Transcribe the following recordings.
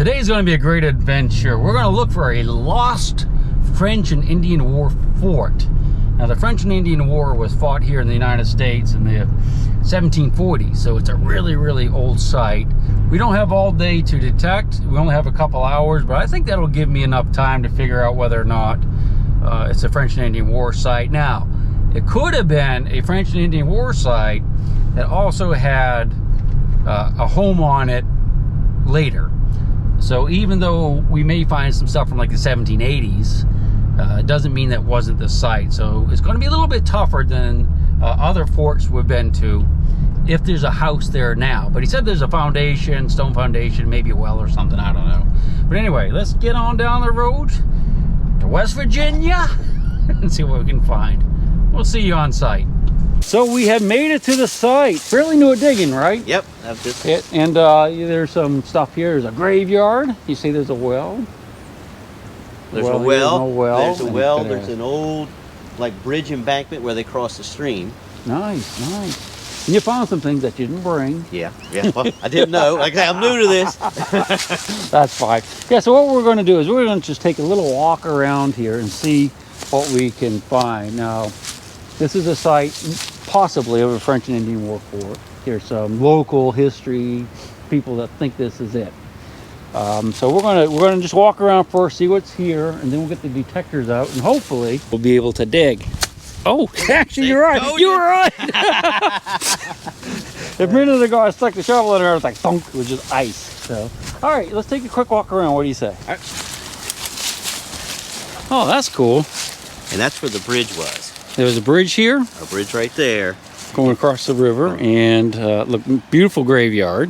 Today's going to be a great adventure. We're going to look for a lost French and Indian War fort. Now, the French and Indian War was fought here in the United States in the 1740s, so it's a really, really old site. We don't have all day to detect. We only have a couple hours, but I think that'll give me enough time to figure out whether or not it's a French and Indian War site. Now, it could have been a French and Indian War site that also had a home on it later. So even though we may find some stuff from like the 1780s, it doesn't mean that wasn't the site. So it's going to be a little bit tougher than other forts we've been to if there's a house there now. But he said there's a foundation, stone foundation, maybe a well or something, I don't know. But anyway, let's get on down the road to West Virginia and see what we can find. We'll see you on site. So we have made it to the site. Fairly new at digging, right? Yep. I've just... And there's some stuff here. There's a graveyard. You see there's a well. There's a well. There's a well. There's an old like bridge embankment where they cross the stream. Nice, nice. And you found some things that you didn't bring. Yeah. Well, I didn't know. Like I'm new to this. That's fine. Yeah, so what we're going to do is we're going to just take a little walk around here and see what we can find. Now, this is a site possibly of a French and Indian War fort. There's some local history people that think this is it. So we're gonna just walk around first, see what's here, and then we'll get the detectors out, and hopefully we'll be able to dig. Oh, actually, you're right. You were right. A minute ago, I stuck the shovel in there. I was like, thunk, it was just ice. So, all right, let's take a quick walk around. What do you say? All right. Oh, that's cool. And that's where the bridge was. There's a bridge here. A bridge right there. Going across the river, and look, beautiful graveyard.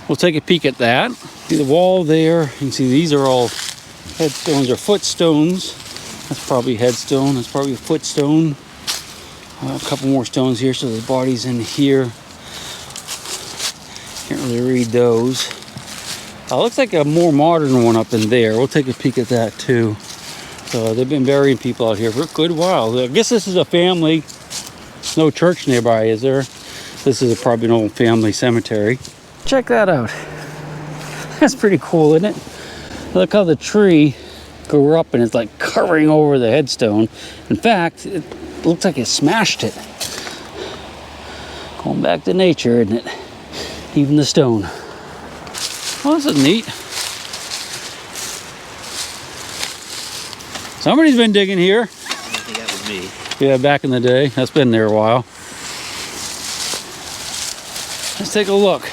We'll take a peek at that. See the wall there. You can see these are all headstones or footstones. That's probably headstone. That's probably a footstone. A couple more stones here. So the body's in here. Can't really read those. Looks like a more modern one up in there. We'll take a peek at that too. So they've been burying people out here for a good while. I guess this is a family. No church nearby, is there? This is probably an old family cemetery. Check that out. That's pretty cool, isn't it? Look how the tree grew up and it's like covering over the headstone. In fact, it looks like it smashed it. Going back to nature, isn't it? Even the stone. Well, this is neat. Somebody's been digging here. I think that was me. Yeah, back in the day. That's been there a while. Let's take a look.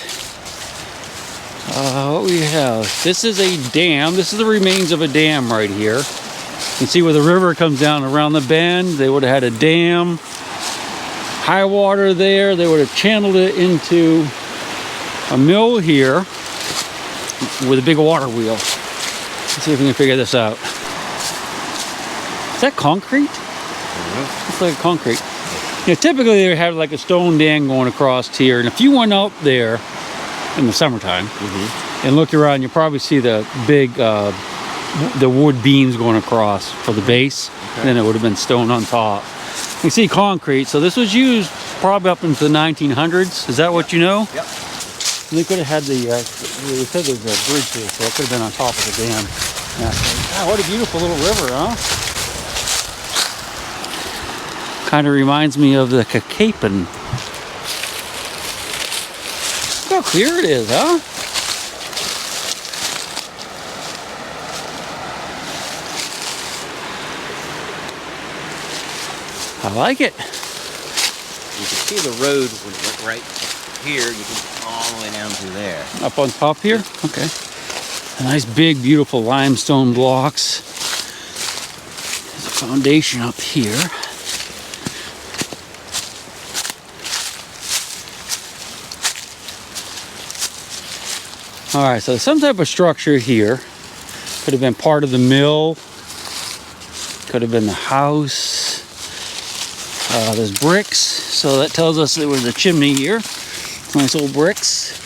What we have. This is a dam. This is the remains of a dam right here. You can see where the river comes down around the bend. They would have had a dam. High water there. They would have channeled it into a mill here with a big water wheel. Let's see if we can figure this out. Is that concrete? Looks like concrete. You know, typically they have like a stone dam going across here, and if you went out there in the summertime and looked around, you'll probably see the big the wood beams going across for the base. And then it would have been stone on top. You see concrete, so this was used probably up into the 1900s. Is that what you know? Yep. They could have had they said there's a bridge here, so it could have been on top of the dam. Yeah. Wow, what a beautiful little river, huh? Kind of reminds me of the Capon. Look how clear it is, huh? I like it. You can see the road when it went right here. You can all the way down through there. Up on top here? Okay. A nice big beautiful limestone blocks. There's a foundation up here. All right, so some type of structure here. Could have been part of the mill. Could have been the house. There's bricks, so that tells us there was a chimney here. Nice old bricks.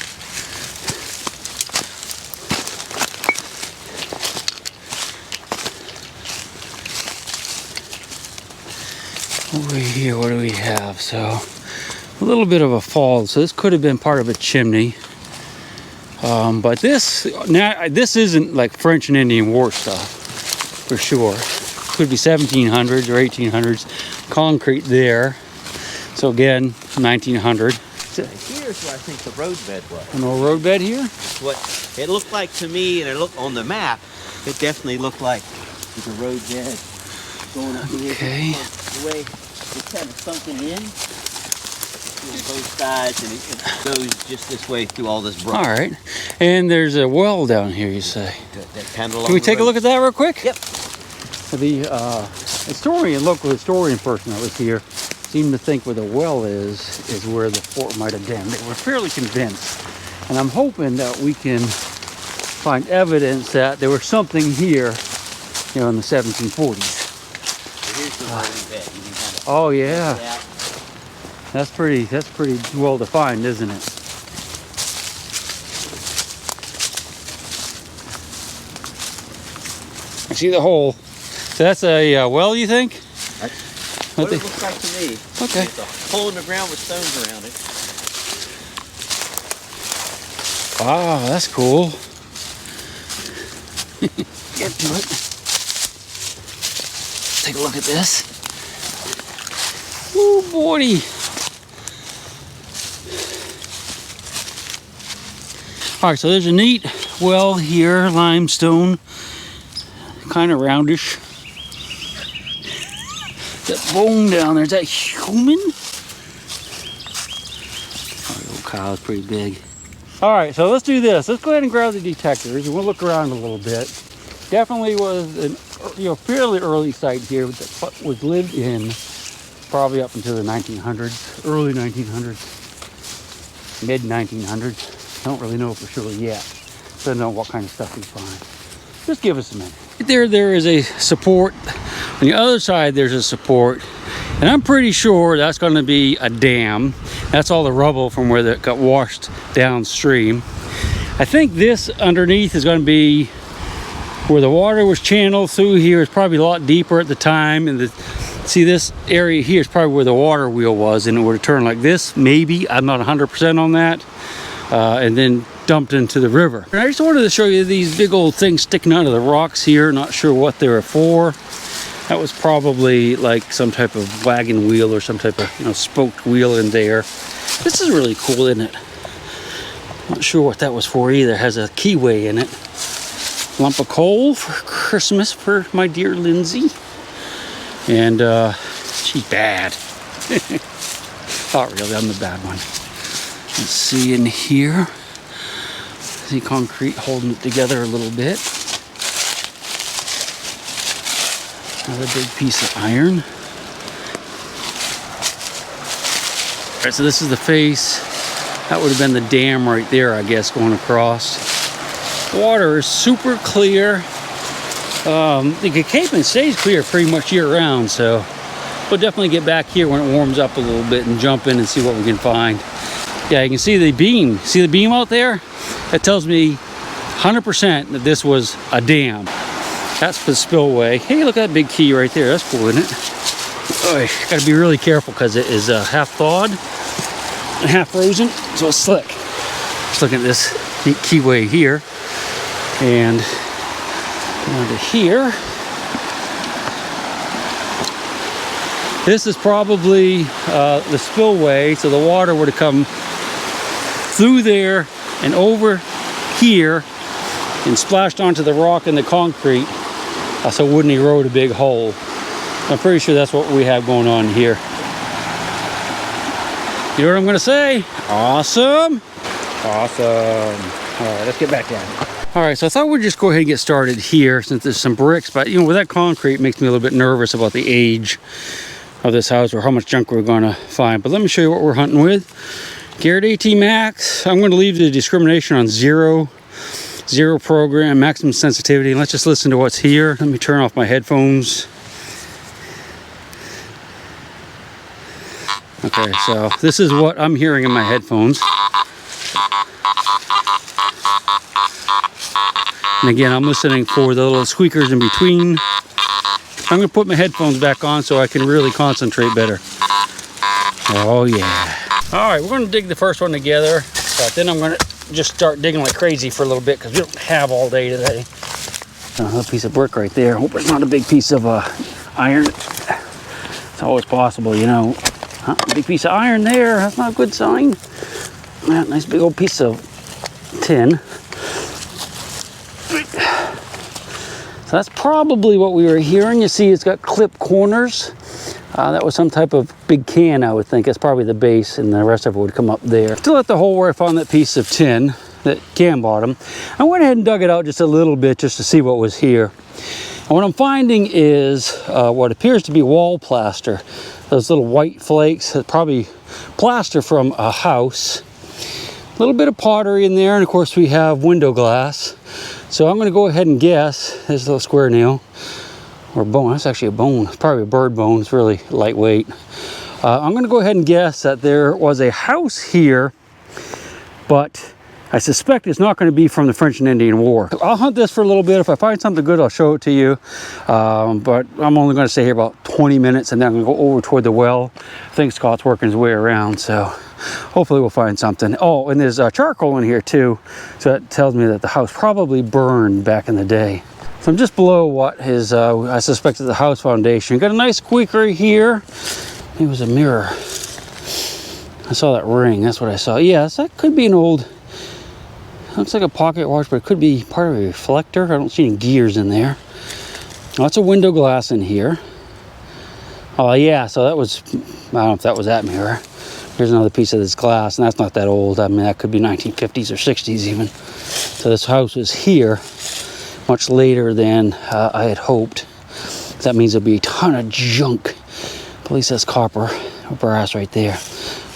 Over here, what do we have? So, a little bit of a fall. So this could have been part of a chimney. But this isn't like French and Indian War stuff for sure. Could be 1700s or 1800s. Concrete there. So again, 1900. Here's where I think the roadbed was. No roadbed here? What it looked like to me, and it looked on the map, it definitely looked like there's a roadbed going up here. Okay. The way it's kind of sunken in on both sides, and it goes just this way through all this brush. All right. And there's a well down here, you say? That kind of Can we take a look at that real quick? Yep. The local historian person that was here seemed to think where the well is where the fort might have been. They were fairly convinced. And I'm hoping that we can find evidence that there was something here, you know, in the 1740s. Here's the rolling bed. You can kind of Oh yeah. That's pretty well defined, isn't it? I see the hole. So that's a well, you think? That's what it looks like to me. Okay. It's a hole in the ground with stones around it. Wow, that's cool. Get to it. Take a look at this. Oh, boy. All right, so there's a neat well here, limestone, kind of roundish. That bone down there, is that human? Oh, the old cow's pretty big. All right, so let's do this. Let's go ahead and grab the detectors and we'll look around a little bit. Definitely was an fairly early site here that was lived in probably up until the 1900s, early 1900s, mid 1900s. Don't really know for sure yet. Don't know what kind of stuff we find. Just give us a minute. There is a support. On the other side, there's a support. And I'm pretty sure that's going to be a dam. That's all the rubble from where that got washed downstream. I think this underneath is going to be where the water was channeled through here. It's probably a lot deeper at the time. And see, this area here is probably where the water wheel was, and it would have turned like this, maybe. I'm not 100% on that. And then dumped into the river. And I just wanted to show you these big old things sticking out of the rocks here. Not sure what they were for. That was probably like some type of wagon wheel or some type of, you know, spoked wheel in there. This is really cool, isn't it? Not sure what that was for either. It has a keyway in it. Lump of coal for Christmas for my dear Lindsay. And she's bad. Not really, I'm the bad one. Let's see in here. See concrete holding it together a little bit. Another big piece of iron. All right, so this is the face. That would have been the dam right there, I guess, going across. Water is super clear. The Cape stays clear pretty much year round, so we'll definitely get back here when it warms up a little bit and jump in and see what we can find. Yeah, you can see the beam. See the beam out there? That tells me 100% that this was a dam. That's the spillway. Hey, look at that big key right there. That's cool, isn't it? Oh, gotta be really careful because it is half thawed and half frozen, so it's slick. Just looking at this neat keyway here. And down to here. This is probably the spillway, so the water would have come through there and over here and splashed onto the rock and the concrete, so it wouldn't erode a big hole. I'm pretty sure that's what we have going on here. You know what I'm gonna say? Awesome. Awesome. All right, let's get back at it. All right, so I thought we'd just go ahead and get started here since there's some bricks, but you know, with that concrete, it makes me a little bit nervous about the age of this house or how much junk we're gonna find. But let me show you what we're hunting with. Garrett AT Max. I'm gonna leave the discrimination on zero program, maximum sensitivity, and let's just listen to what's here. Let me turn off my headphones. Okay, so this is what I'm hearing in my headphones. And again, I'm listening for the little squeakers in between. I'm gonna put my headphones back on so I can really concentrate better. Oh yeah. All right, we're gonna dig the first one together, but then I'm gonna just start digging like crazy for a little bit because we don't have all day today. Another piece of brick right there. Hope it's not a big piece of iron. It's always possible, you know. Huh? Big piece of iron there. That's not a good sign. Yeah, nice big old piece of tin. So that's probably what we were hearing. You see it's got clipped corners. That was some type of big can, I would think. That's probably the base, and the rest of it would come up there. Still at the hole where I found that piece of tin, that can bottom. I went ahead and dug it out just a little bit just to see what was here. And what I'm finding is what appears to be wall plaster. Those little white flakes, probably plaster from a house. A little bit of pottery in there, and of course we have window glass. So I'm going to go ahead and guess, this little square nail, or bone, that's actually a bone, it's probably a bird bone, it's really lightweight. I'm going to go ahead and guess that there was a house here, but I suspect it's not going to be from the French and Indian War. I'll hunt this for a little bit. If I find something good, I'll show it to you. But I'm only going to stay here about 20 minutes, and then I'm going to go over toward the well. I think Scott's working his way around, so hopefully we'll find something. Oh, and there's charcoal in here too, so that tells me that the house probably burned back in the day. So I'm just below what is, I suspect, is the house foundation. Got a nice squeaker here. It was a mirror. I saw that ring. That's what I saw. Yes, that could be an old. Looks like a pocket watch, but it could be part of a reflector. I don't see any gears in there. Lots of window glass in here. Oh yeah, so that was, I don't know if that was that mirror. Here's another piece of this glass, and that's not that old. I mean, that could be 1950s or 60s even. So this house was here much later than I had hoped. That means there'll be a ton of junk. Police says copper or brass right there.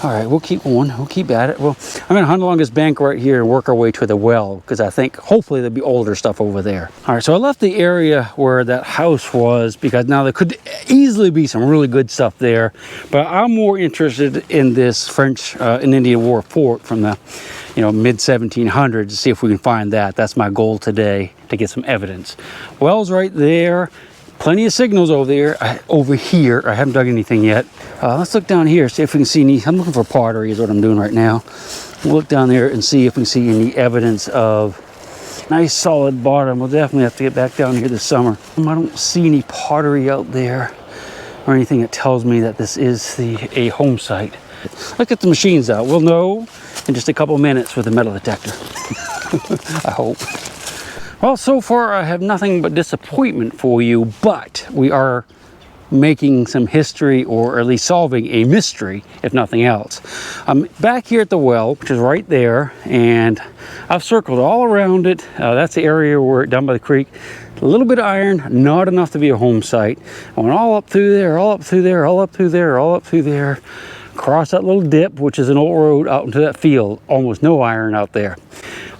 All right, we'll keep going. We'll keep at it. Well, I'm going to hunt along this bank right here and work our way to the well, because I think hopefully there'll be older stuff over there. All right, so I left the area where that house was because now there could easily be some really good stuff there. But I'm more interested in this French and Indian War fort from the mid 1700s to see if we can find that. That's my goal today, to get some evidence. Well's right there. Plenty of signals over there. Over here, I haven't dug anything yet. Let's look down here, see if we can see any. I'm looking for pottery is what I'm doing right now. We'll look down there and see if we can see any evidence of nice solid bottom. We'll definitely have to get back down here this summer. I don't see any pottery out there or anything that tells me that this is a home site. Let's get the machines out. We'll know in just a couple minutes with the metal detector. I hope. Well, so far I have nothing but disappointment for you, but we are making some history, or at least solving a mystery, if nothing else. I'm back here at the well, which is right there, and I've circled all around it. That's the area where down by the creek. A little bit of iron, not enough to be a home site. I went all up through there, all up through there, all up through there, all up through there, across that little dip, which is an old road out into that field. Almost no iron out there.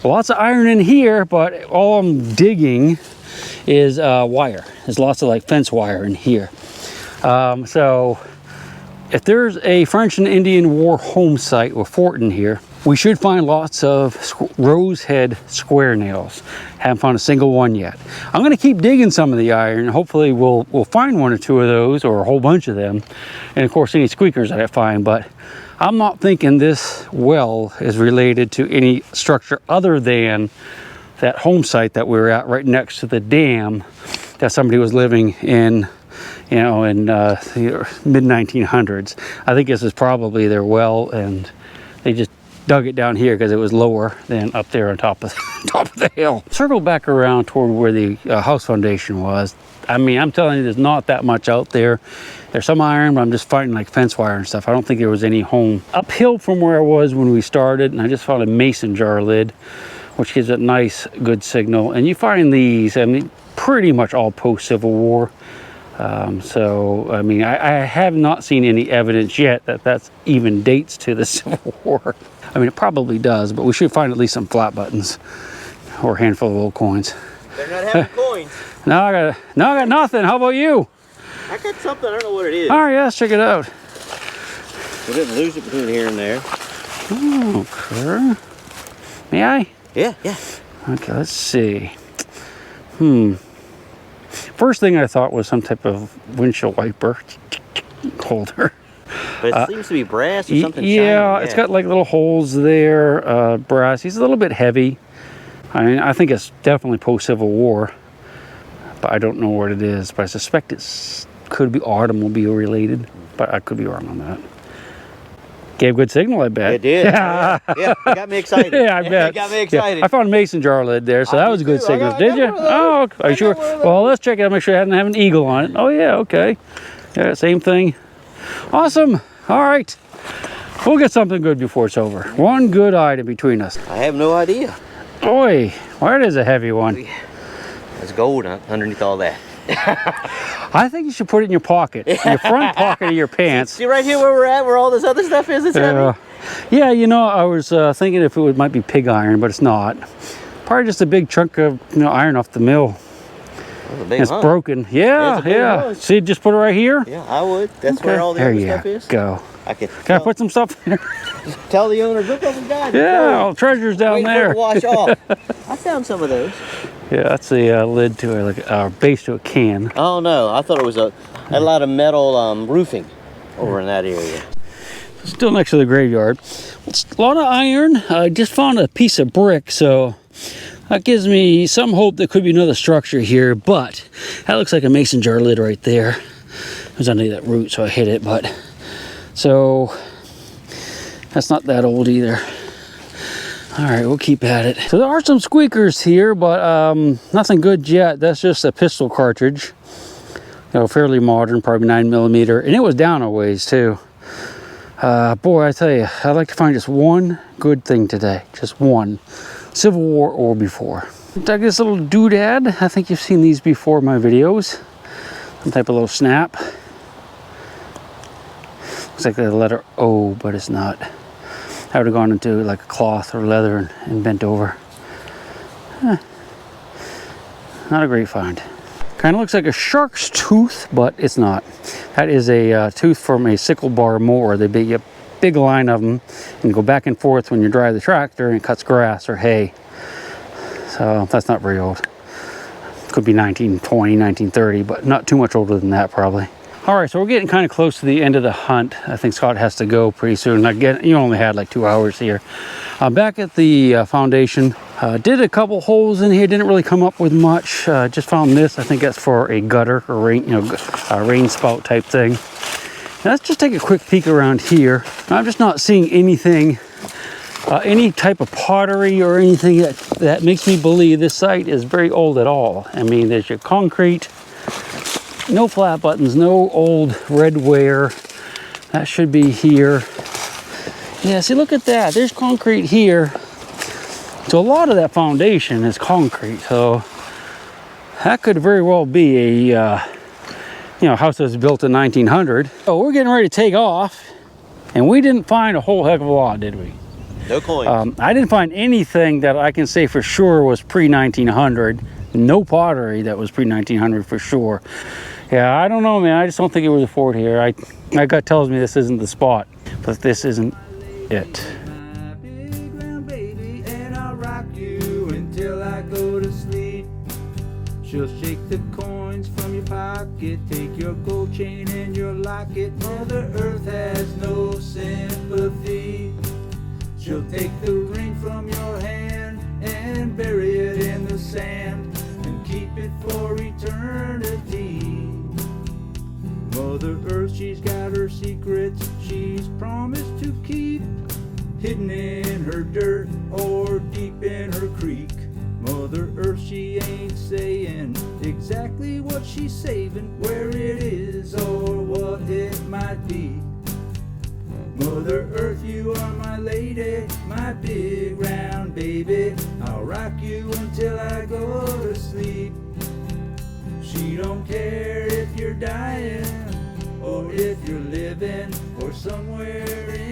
Lots of iron in here, but all I'm digging is wire. There's lots of like fence wire in here. So if there's a French and Indian War home site or fort in here, we should find lots of rose head square nails. Haven't found a single one yet. I'm going to keep digging some of the iron. Hopefully we'll find one or two of those, or a whole bunch of them. And of course any squeakers that I find, but I'm not thinking this well is related to any structure other than that home site that we were at right next to the dam that somebody was living in, in the mid 1900s. I think this is probably their well, and they just dug it down here because it was lower than up there on top of the hill. Circle back around toward where the house foundation was. I mean, I'm telling you, there's not that much out there. There's some iron, but I'm just finding like fence wire and stuff. I don't think there was any home. Uphill from where I was when we started, and I just found a mason jar lid, which gives a nice, good signal. And you find these, I mean, pretty much all post-Civil War. So, I mean, I have not seen any evidence yet that that's even dates to the Civil War. I mean, it probably does, but we should find at least some flat buttons or a handful of old coins. They're not having coins. No, I got nothing. How about you? I got something. I don't know what it is. All right, yeah, let's check it out. We didn't lose it between here and there. Okay. May I? Yeah. Okay, let's see. First thing I thought was some type of windshield wiper holder. But it seems to be brass or something yeah, shiny. it's got like little holes there, brass. He's a little bit heavy. I mean, I think it's definitely post-Civil War, but I don't know what it is. But I suspect it could be automobile related, but I could be wrong on that. Gave good signal, I bet. It did. Yeah, it got me excited. Yeah, I bet. It got me excited. Yeah. I found a mason jar lid there, so that was a good signal. Did you? Oh, are you sure? Well, let's check it out. Make sure it doesn't have an eagle on it. Oh, yeah, okay. Yeah, same thing. Awesome. All right. We'll get something good before it's over. One good item between us. I have no idea. Boy, that is a heavy one. There's gold underneath all that. I think you should put it in your pocket, in your front pocket of your pants. See right here where we're at, where all this other stuff is? It's heavy. Yeah, you know, I was thinking if it might be pig iron, but it's not. Probably just a big chunk of iron off the mill. It's broken. Yeah, yeah. See, just put it right here. Yeah, I would. That's where all the other stuff is. Go. Can I put some stuff there? Tell the owner, look what we got. Yeah, all treasures down there. Wash off. I found some of those. Yeah, that's the lid to a base to a can. Oh no, I thought it was a lot of metal roofing over in that area. Still next to the graveyard. It's a lot of iron. I just found a piece of brick, so that gives me some hope there could be another structure here, but that looks like a mason jar lid right there. It was under that root, so I hit it, but so that's not that old either. All right, we'll keep at it. So there are some squeakers here, but nothing good yet. That's just a pistol cartridge. Fairly modern, probably 9mm, and it was down a ways too. Boy, I tell you, I'd like to find just one good thing today. Just one. Civil War or before. Dug this little doodad. I think you've seen these before in my videos. Some type of little snap. Looks like the letter O, but it's not. I would have gone into like a cloth or leather and bent over. Not a great find. Kind of looks like a shark's tooth, but it's not. That is a tooth from a sickle bar mower. They make a big line of them and go back and forth when you drive the tractor and it cuts grass or hay. So that's not very old. Could be 1920, 1930, but not too much older than that probably. All right, so we're getting kind of close to the end of the hunt. I think Scott has to go pretty soon. Again, you only had like 2 hours here. Back at the foundation, did a couple holes in here. Didn't really come up with much. Just found this. I think that's for a gutter or rain, rain spout type thing. Now, let's just take a quick peek around here. I'm just not seeing anything, any type of pottery or anything that makes me believe this site is very old at all. I mean, there's your concrete. No flat buttons, no old redware. That should be here. Yeah, see, look at that. There's concrete here. So a lot of that foundation is concrete. So that could very well be a, house that was built in 1900. So we're getting ready to take off, and we didn't find a whole heck of a lot, did we? No coins. I didn't find anything that I can say for sure was pre-1900. No pottery that was pre-1900 for sure. Yeah, I don't know, man. I just don't think it was a fort here. My gut tells me this isn't the spot, but this isn't it. She'll shake the coins from your pocket, take your gold chain and your locket. Mother Earth has no sympathy. She'll take the ring from your hand and bury it in the sand and keep it for eternity. Mother Earth, she's got her secrets she's promised to keep, hidden in her dirt or deep in her creek. Mother Earth, she ain't saying exactly what she's saving, where it is or what it might be. Mother Earth, you are my lady, my big round baby. I'll rock you until I go to sleep. She don't care if you're dying or if you're living or somewhere in